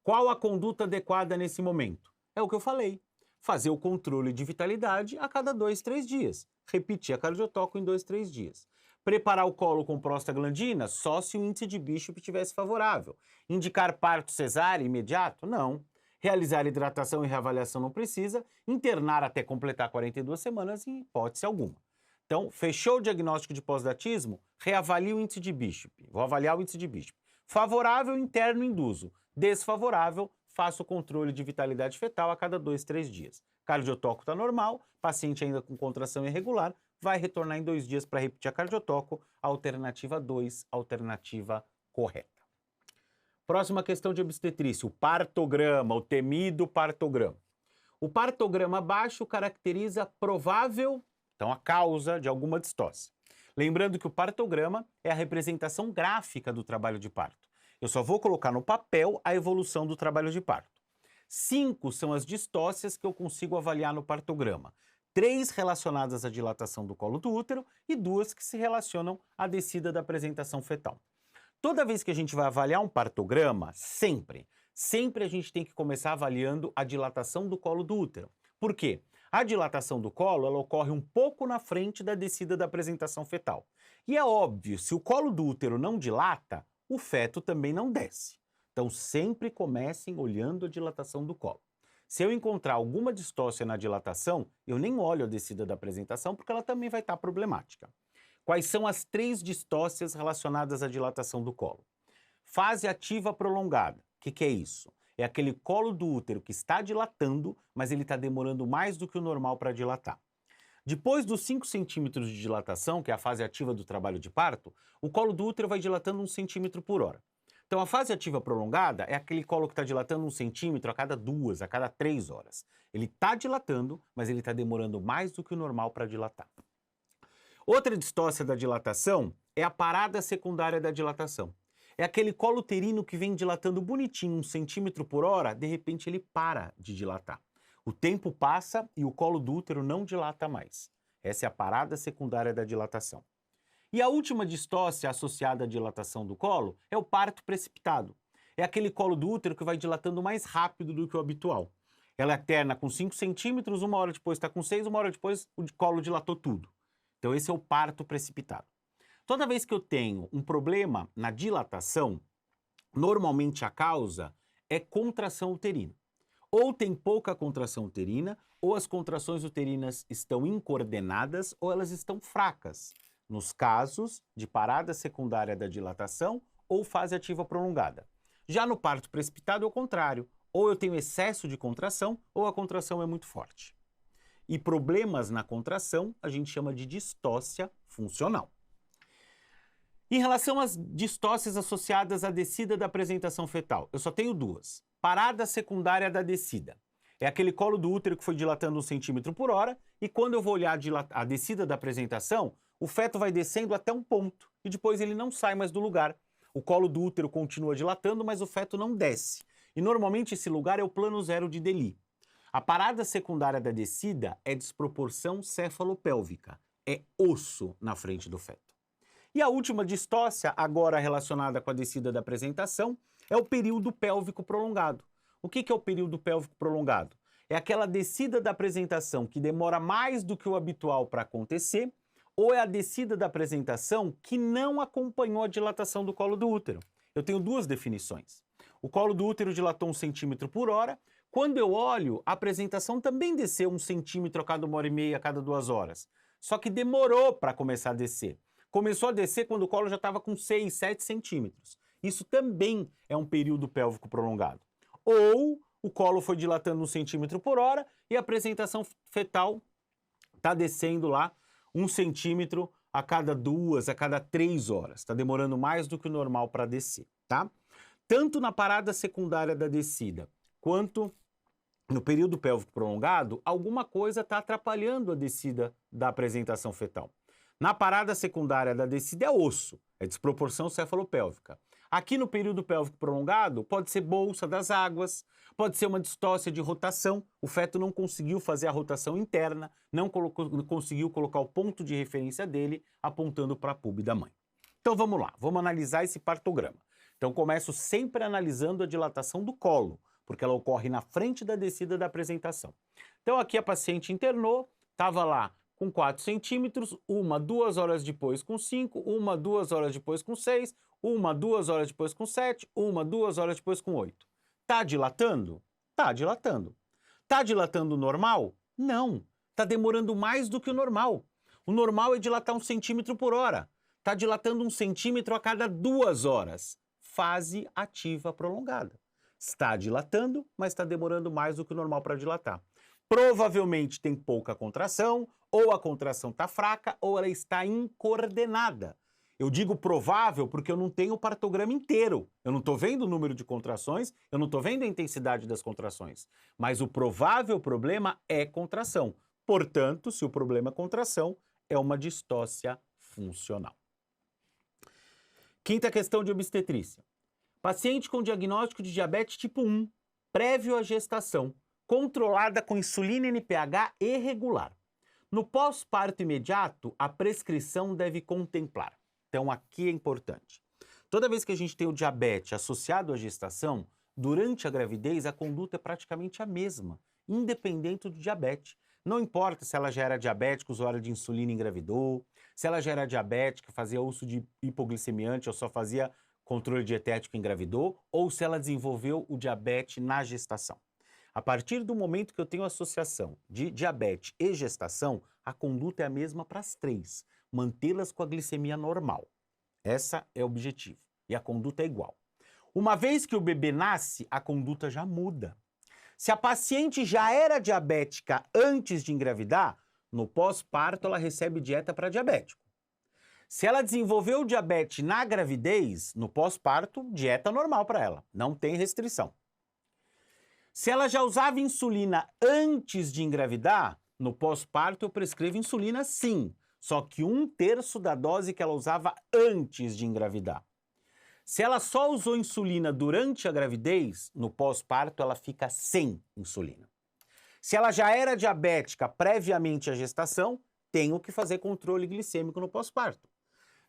Qual a conduta adequada nesse momento? É o que eu falei. Fazer o controle de vitalidade a cada 2, 3 dias. Repetir a cardiotoco em 2, 3 dias. Preparar o colo com prostaglandina só se o índice de Bishop estivesse favorável. Indicar parto cesárea imediato? Não. Realizar hidratação e reavaliação não precisa. Internar até completar 42 semanas em hipótese alguma. Então, fechou o diagnóstico de pós-datismo? Reavalie o índice de Bishop. Vou avaliar o índice de Bishop. Favorável, interno, induzo. Desfavorável, faço o controle de vitalidade fetal a cada 2, 3 dias. Cardiotoco está normal, paciente ainda com contração irregular, vai retornar em 2 dias para repetir a cardiotoco, alternativa 2, alternativa correta. Próxima questão de obstetrícia, o partograma, o temido partograma. O partograma baixo caracteriza provável, então a causa de alguma distócia. Lembrando que o partograma é a representação gráfica do trabalho de parto. Eu só vou colocar no papel a evolução do trabalho de parto. 5 são as distócias que eu consigo avaliar no partograma. 3 relacionadas à dilatação do colo do útero e 2 que se relacionam à descida da apresentação fetal. Toda vez que a gente vai avaliar um partograma, sempre a gente tem que começar avaliando a dilatação do colo do útero. Por quê? A dilatação do colo, ela ocorre um pouco na frente da descida da apresentação fetal. E é óbvio, se o colo do útero não dilata, o feto também não desce. Então sempre comecem olhando a dilatação do colo. Se eu encontrar alguma distócia na dilatação, eu nem olho a descida da apresentação porque ela também vai estar problemática. Quais são as 3 distócias relacionadas à dilatação do colo? Fase ativa prolongada. O que é isso? É aquele colo do útero que está dilatando, mas ele está demorando mais do que o normal para dilatar. Depois dos 5 centímetros de dilatação, que é a fase ativa do trabalho de parto, o colo do útero vai dilatando 1 centímetro por hora. Então a fase ativa prolongada é aquele colo que está dilatando 1 centímetro a cada 2, a cada 3 horas. Ele está dilatando, mas ele está demorando mais do que o normal para dilatar. Outra distócia da dilatação é a parada secundária da dilatação. É aquele colo uterino que vem dilatando bonitinho 1 centímetro por hora, de repente ele para de dilatar. O tempo passa e o colo do útero não dilata mais. Essa é a parada secundária da dilatação. E a última distócia associada à dilatação do colo é o parto precipitado. É aquele colo do útero que vai dilatando mais rápido do que o habitual. Ela alterna com 5 centímetros, 1 hora depois está com 6, 1 hora depois o colo dilatou tudo. Então esse é o parto precipitado. Toda vez que eu tenho um problema na dilatação, normalmente a causa é contração uterina. Ou tem pouca contração uterina, ou as contrações uterinas estão incoordenadas, ou elas estão fracas, nos casos de parada secundária da dilatação ou fase ativa prolongada. Já no parto precipitado é o contrário, ou eu tenho excesso de contração, ou a contração é muito forte. E problemas na contração a gente chama de distócia funcional. Em relação às distócias associadas à descida da apresentação fetal, eu só tenho 2. Parada secundária da descida. É aquele colo do útero que foi dilatando 1 centímetro por hora e quando eu vou olhar a descida da apresentação, o feto vai descendo até um ponto e depois ele não sai mais do lugar. O colo do útero continua dilatando, mas o feto não desce. E normalmente esse lugar é o plano zero de Deli. A parada secundária da descida é desproporção cefalopélvica. É osso na frente do feto. E a última distócia, agora relacionada com a descida da apresentação, é o período pélvico prolongado. O que é o período pélvico prolongado? É aquela descida da apresentação que demora mais do que o habitual para acontecer, ou é a descida da apresentação que não acompanhou a dilatação do colo do útero. Eu tenho 2 definições. O colo do útero dilatou 1 centímetro por hora. Quando eu olho, a apresentação também desceu 1 centímetro a cada 1h30, a cada 2 horas. Só que demorou para começar a descer. Começou a descer quando o colo já estava com 6, 7 centímetros. Isso também é um período pélvico prolongado. Ou o colo foi dilatando 1 centímetro por hora e a apresentação fetal Está descendo lá 1 centímetro a cada 2, a cada 3 horas. Está demorando mais do que o normal para descer, tá? Tanto na parada secundária da descida, quanto no período pélvico prolongado, alguma coisa está atrapalhando a descida da apresentação fetal. Na parada secundária da descida é osso, é desproporção cefalopélvica. Aqui no período pélvico prolongado, pode ser bolsa das águas, pode ser uma distócia de rotação, o feto não conseguiu fazer a rotação interna, não conseguiu colocar o ponto de referência dele apontando para a pube da mãe. Então vamos lá, vamos analisar esse partograma. Então começo sempre analisando a dilatação do colo, porque ela ocorre na frente da descida da apresentação. Então aqui a paciente internou, estava lá com 4 centímetros, 1, 2 horas depois com 5, 1, 2 horas depois com 6, 1, 2 horas depois com 7, 1, 2 horas depois com 8. Tá dilatando? Tá dilatando. Tá dilatando normal? Não. Tá demorando mais do que o normal. O normal é dilatar 1 centímetro por hora. Tá dilatando 1 centímetro a cada 2 horas. Fase ativa prolongada. Está dilatando, mas está demorando mais do que o normal para dilatar. Provavelmente tem pouca contração, ou a contração está fraca, ou ela está incoordenada. Eu digo provável porque eu não tenho o partograma inteiro. Eu não estou vendo o número de contrações, eu não estou vendo a intensidade das contrações. Mas o provável problema é contração. Portanto, se o problema é contração, é uma distócia funcional. Quinta questão de obstetrícia. Paciente com diagnóstico de diabetes tipo 1, prévio à gestação, controlada com insulina NPH irregular. No pós-parto imediato, a prescrição deve contemplar. Então, aqui é importante. Toda vez que a gente tem o diabetes associado à gestação, durante a gravidez, a conduta é praticamente a mesma, independente do diabetes. Não importa se ela já era diabética, usuária de insulina e engravidou, se ela já era diabética, fazia uso de hipoglicemiante ou só fazia controle dietético e engravidou, ou se ela desenvolveu o diabetes na gestação. A partir do momento que eu tenho associação de diabetes e gestação, a conduta é a mesma para as três, mantê-las com a glicemia normal. Essa é o objetivo, e a conduta é igual. Uma vez que o bebê nasce, a conduta já muda. Se a paciente já era diabética antes de engravidar, no pós-parto ela recebe dieta para diabético. Se ela desenvolveu diabetes na gravidez, no pós-parto, dieta normal para ela, não tem restrição. Se ela já usava insulina antes de engravidar, no pós-parto eu prescrevo insulina sim, só que 1/3 da dose que ela usava antes de engravidar. Se ela só usou insulina durante a gravidez, no pós-parto ela fica sem insulina. Se ela já era diabética previamente à gestação, tenho que fazer controle glicêmico no pós-parto.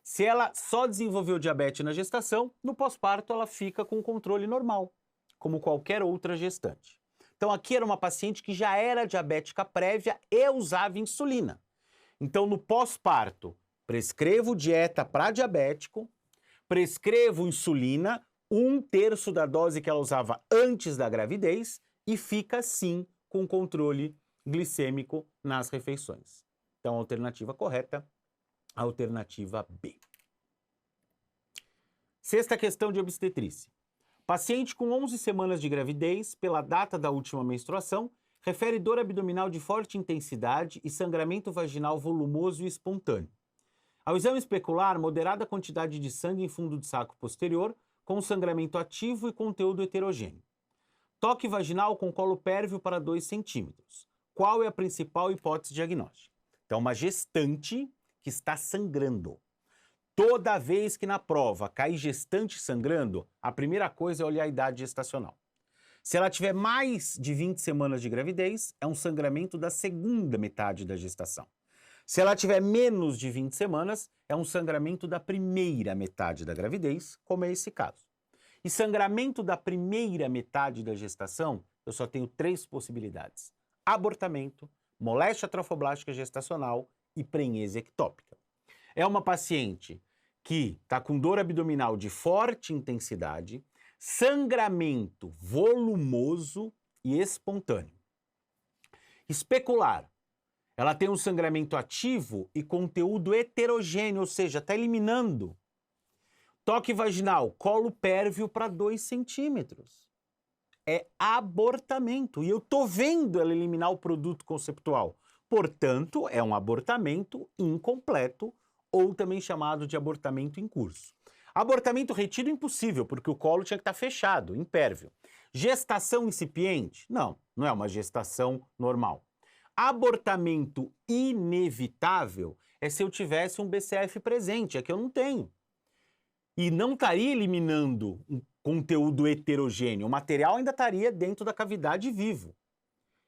Se ela só desenvolveu diabetes na gestação, no pós-parto ela fica com controle normal, como qualquer outra gestante. Então aqui era uma paciente que já era diabética prévia e usava insulina. Então no pós-parto, prescrevo dieta para diabético, prescrevo insulina, 1/3 da dose que ela usava antes da gravidez e fica sim com controle glicêmico nas refeições. Então a alternativa correta, a alternativa B. Sexta questão de obstetrícia. Paciente com 11 semanas de gravidez, pela data da última menstruação, refere dor abdominal de forte intensidade e sangramento vaginal volumoso e espontâneo. Ao exame especular, moderada quantidade de sangue em fundo de saco posterior, com sangramento ativo e conteúdo heterogêneo. Toque vaginal com colo pérvio para 2 centímetros. Qual é a principal hipótese diagnóstica? Então, uma gestante que está sangrando. Toda vez que na prova cair gestante sangrando, a primeira coisa é olhar a idade gestacional. Se ela tiver mais de 20 semanas de gravidez, é um sangramento da segunda metade da gestação. Se ela tiver menos de 20 semanas, é um sangramento da primeira metade da gravidez, como é esse caso. E sangramento da primeira metade da gestação, eu só tenho 3 possibilidades: abortamento, moléstia trofoblástica gestacional e prenhese ectópica. É uma paciente que está com dor abdominal de forte intensidade, sangramento volumoso e espontâneo. Especular. Ela tem um sangramento ativo e conteúdo heterogêneo, ou seja, está eliminando. Toque vaginal, colo pérvio para 2 centímetros. É abortamento. E eu estou vendo ela eliminar o produto conceptual. portanto, é um abortamento incompleto ou também chamado de abortamento em curso. Abortamento retido impossível, porque o colo tinha que estar fechado, impérvio. Gestação incipiente? Não, não é uma gestação normal. Abortamento inevitável é se eu tivesse um BCF presente, é que eu não tenho. E não estaria eliminando um conteúdo heterogêneo, o material ainda estaria dentro da cavidade vivo.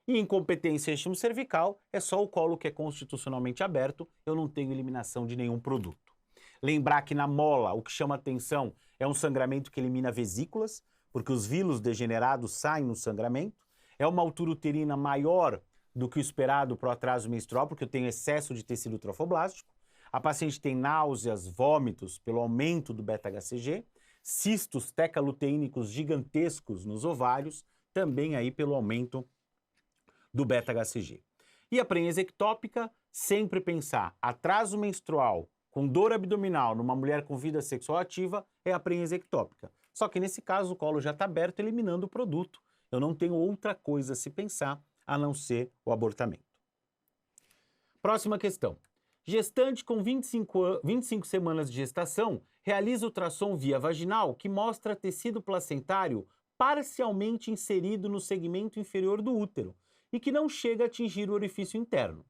E incompetência estimo cervical é só o colo que é constitucionalmente aberto, eu não tenho eliminação de nenhum produto. Lembrar que na mola o que chama atenção é um sangramento que elimina vesículas, porque os vilos degenerados saem no sangramento, é uma altura uterina maior do que o esperado para o atraso menstrual, porque eu tenho excesso de tecido trofoblástico, a paciente tem náuseas, vômitos pelo aumento do beta-HCG, cistos tecaluteínicos gigantescos nos ovários, também aí pelo aumento do beta-HCG. E a prenhese ectópica, sempre pensar atraso menstrual com dor abdominal numa mulher com vida sexual ativa é a prenhese ectópica. Só que nesse caso o colo já está aberto, eliminando o produto. Eu não tenho outra coisa a se pensar a não ser o abortamento. Próxima questão. Gestante com 25 semanas de gestação realiza ultrassom via vaginal que mostra tecido placentário parcialmente inserido no segmento inferior do útero e que não chega a atingir o orifício interno.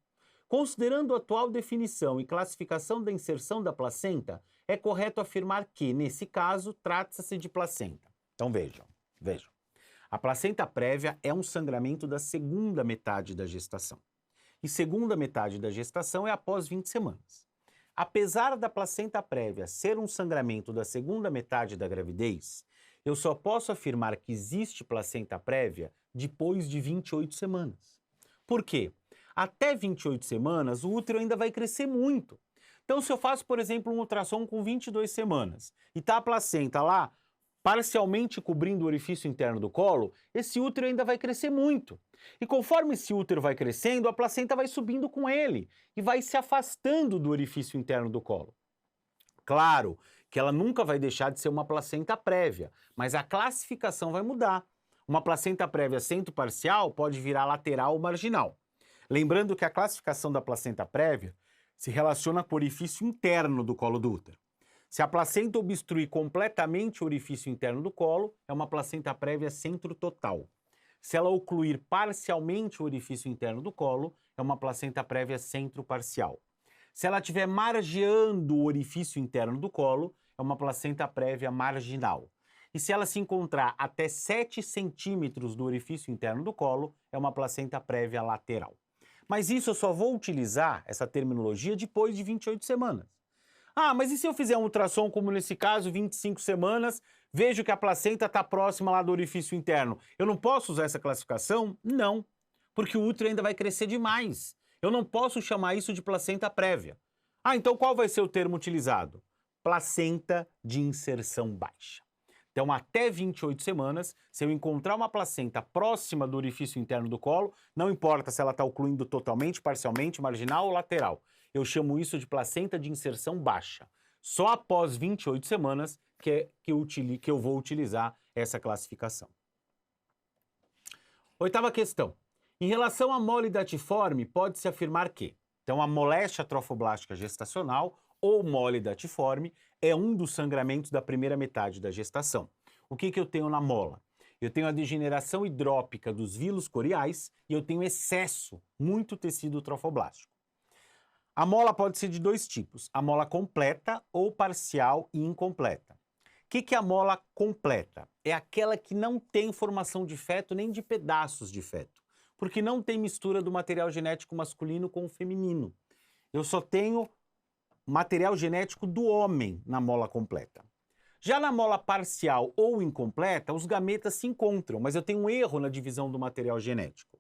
Considerando a atual definição e classificação da inserção da placenta, é correto afirmar que, nesse caso, trata-se de placenta. Então vejam. A placenta prévia é um sangramento da segunda metade da gestação. E segunda metade da gestação é após 20 semanas. Apesar da placenta prévia ser um sangramento da segunda metade da gravidez, eu só posso afirmar que existe placenta prévia depois de 28 semanas. Por quê? Até 28 semanas, o útero ainda vai crescer muito. Então, se eu faço, por exemplo, um ultrassom com 22 semanas e está a placenta lá parcialmente cobrindo o orifício interno do colo, esse útero ainda vai crescer muito. E conforme esse útero vai crescendo, a placenta vai subindo com ele e vai se afastando do orifício interno do colo. Claro que ela nunca vai deixar de ser uma placenta prévia, mas a classificação vai mudar. Uma placenta prévia centro-parcial pode virar lateral ou marginal. Lembrando que a classificação da placenta prévia se relaciona com o orifício interno do colo do útero. Se a placenta obstruir completamente o orifício interno do colo, é uma placenta prévia centro-total. Se ela ocluir parcialmente o orifício interno do colo, é uma placenta prévia centro-parcial. Se ela estiver margeando o orifício interno do colo, é uma placenta prévia marginal. E se ela se encontrar até 7 centímetros do orifício interno do colo, é uma placenta prévia lateral. Mas isso eu só vou utilizar, essa terminologia, depois de 28 semanas. Ah, mas e se eu fizer um ultrassom, como nesse caso, 25 semanas, vejo que a placenta está próxima lá do orifício interno? Eu não posso usar essa classificação? Não, porque o útero ainda vai crescer demais. Eu não posso chamar isso de placenta prévia. Ah, então qual vai ser o termo utilizado? Placenta de inserção baixa. Então, até 28 semanas, se eu encontrar uma placenta próxima do orifício interno do colo, não importa se ela está ocluindo totalmente, parcialmente, marginal ou lateral, eu chamo isso de placenta de inserção baixa. Só após 28 semanas que eu vou utilizar essa classificação. Oitava questão. Em relação à mole datiforme, pode-se afirmar que, então, a moléstia trofoblástica gestacional ou mole datiforme é um dos sangramentos da primeira metade da gestação. O que eu tenho na mola? Eu tenho a degeneração hidrópica dos vilos coriais e eu tenho excesso, muito tecido trofoblástico. A mola pode ser de dois tipos, a mola completa ou parcial e incompleta. O que é a mola completa? É aquela que não tem formação de feto nem de pedaços de feto, porque não tem mistura do material genético masculino com o feminino. Eu só tenho material genético do homem na mola completa. Já na mola parcial ou incompleta, os gametas se encontram, mas eu tenho um erro na divisão do material genético.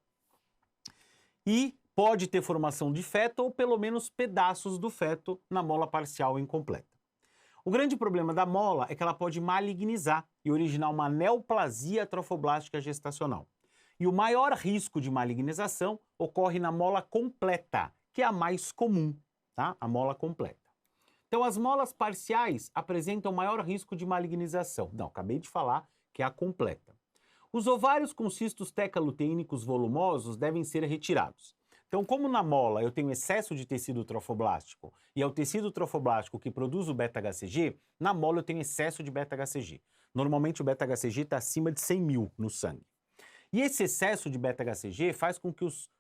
E pode ter formação de feto ou pelo menos pedaços do feto na mola parcial ou incompleta. O grande problema da mola é que ela pode malignizar e originar uma neoplasia trofoblástica gestacional. E o maior risco de malignização ocorre na mola completa, que é a mais comum, tá? A mola completa. Então, as molas parciais apresentam maior risco de malignização. Não, acabei de falar que é a completa. Os ovários com cistos tecaluteínicos volumosos devem ser retirados. Então, como na mola eu tenho excesso de tecido trofoblástico e é o tecido trofoblástico que produz o beta-HCG, na mola eu tenho excesso de beta-HCG. Normalmente o beta-HCG está acima de 100 mil no sangue. E esse excesso de beta-HCG faz com que os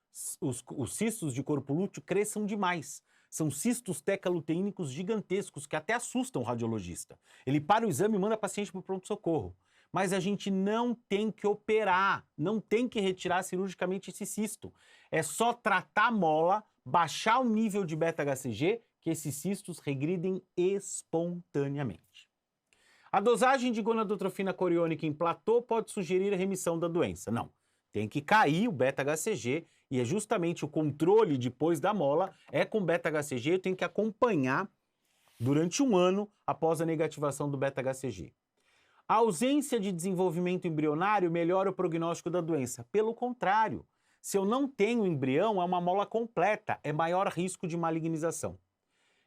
cistos de corpo lúteo cresçam demais. São cistos tecaluteínicos gigantescos que até assustam o radiologista. Ele para o exame e manda a paciente para o pronto-socorro. Mas a gente não tem que operar, não tem que retirar cirurgicamente esse cisto. É só tratar a mola, baixar o nível de beta-HCG, que esses cistos regridem espontaneamente. A dosagem de gonadotrofina coriônica em platô pode sugerir a remissão da doença. Não, tem que cair o beta-HCG e é justamente o controle depois da mola é com beta-HCG, eu tenho que acompanhar durante 1 ano após a negativação do beta-HCG. A ausência de desenvolvimento embrionário melhora o prognóstico da doença. Pelo contrário, se eu não tenho embrião, é uma mola completa, é maior risco de malignização.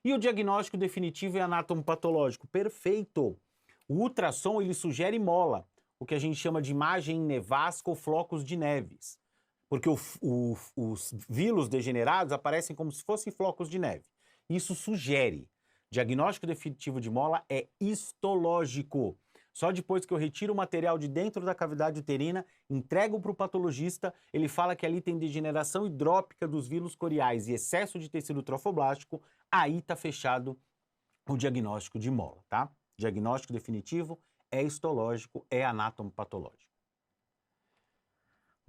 E o diagnóstico definitivo é anatomopatológico. Perfeito! O ultrassom ele sugere mola, o que a gente chama de imagem nevasca ou flocos de neves. Porque os vilos degenerados aparecem como se fossem flocos de neve. Isso sugere. Diagnóstico definitivo de mola é histológico. Só depois que eu retiro o material de dentro da cavidade uterina, entrego para o patologista, ele fala que ali tem degeneração hidrópica dos vilos coriais e excesso de tecido trofoblástico, aí está fechado o diagnóstico de mola, tá? Diagnóstico definitivo é histológico, é anatomopatológico.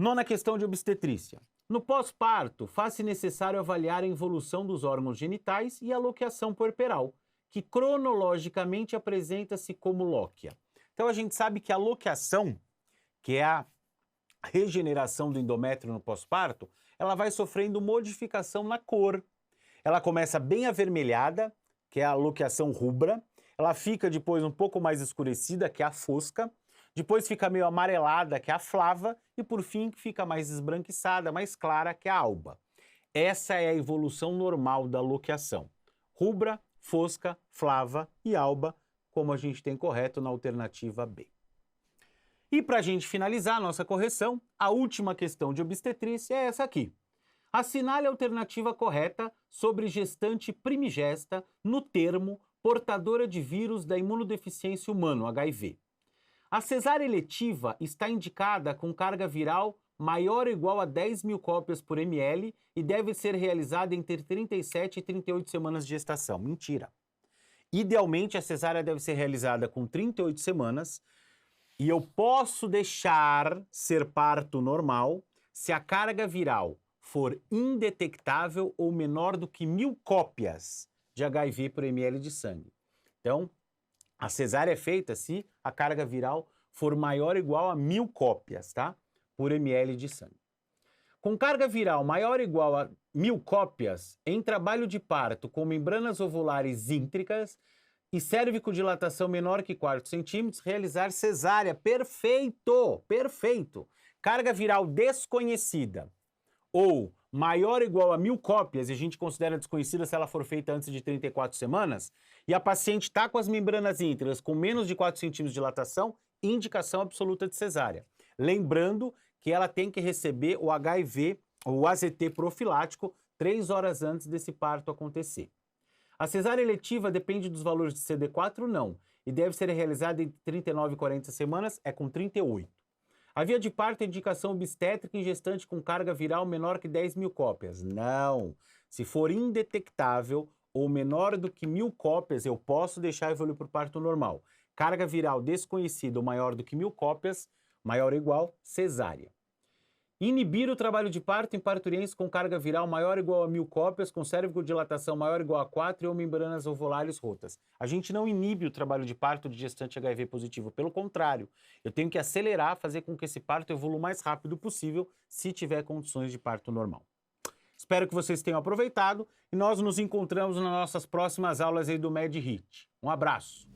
9ª questão de obstetrícia. No pós-parto, faz-se necessário avaliar a involução dos órgãos genitais e a loqueação puerperal, que cronologicamente apresenta-se como lóquea. Então a gente sabe que a loqueação, que é a regeneração do endométrio no pós-parto, ela vai sofrendo modificação na cor. Ela começa bem avermelhada, que é a loqueação rubra, ela fica depois um pouco mais escurecida, que é a fosca, depois fica meio amarelada, que é a flava, e por fim fica mais esbranquiçada, mais clara, que é a alba. Essa é a evolução normal da loqueação. Rubra, fosca, flava e alba, como a gente tem correto na alternativa B. E para a gente finalizar a nossa correção, a última questão de obstetrícia é essa aqui. Assinale a alternativa correta sobre gestante primigesta no termo portadora de vírus da imunodeficiência humano, HIV. A cesárea eletiva está indicada com carga viral maior ou igual a 10 mil cópias por ml e deve ser realizada entre 37 e 38 semanas de gestação. Mentira. Idealmente, a cesárea deve ser realizada com 38 semanas e eu posso deixar ser parto normal se a carga viral for indetectável ou menor do que 1000 cópias de HIV por ml de sangue. Então, a cesárea é feita se a carga viral for maior ou igual a 1000 cópias, tá? Por ml de sangue. Com carga viral maior ou igual a 1000 cópias, em trabalho de parto com membranas ovulares íntricas e cérvico-dilatação menor que 4 centímetros, realizar cesárea. Perfeito! Perfeito! Carga viral desconhecida ou maior ou igual a 1000 cópias, e a gente considera desconhecida se ela for feita antes de 34 semanas, e a paciente está com as membranas íntegras com menos de 4 centímetros de dilatação, indicação absoluta de cesárea. Lembrando que ela tem que receber o HIV, o AZT profilático, 3 horas antes desse parto acontecer. A cesárea eletiva depende dos valores de CD4? Não. E deve ser realizada entre 39 e 40 semanas, é com 38. A via de parto é indicação obstétrica em gestante com carga viral menor que 10 mil cópias. Não. Se for indetectável ou menor do que 1000 cópias, eu posso deixar evoluir para o parto normal. Carga viral desconhecida ou maior do que 1000 cópias, maior ou igual, cesárea. Inibir o trabalho de parto em parturiense com carga viral maior ou igual a 1000 cópias, com cérvico-dilatação maior ou igual a 4 ou membranas ovulares rotas. A gente não inibe o trabalho de parto de gestante HIV positivo, pelo contrário, eu tenho que acelerar, fazer com que esse parto evolua o mais rápido possível, se tiver condições de parto normal. Espero que vocês tenham aproveitado e nós nos encontramos nas nossas próximas aulas aí do MedHit. Um abraço!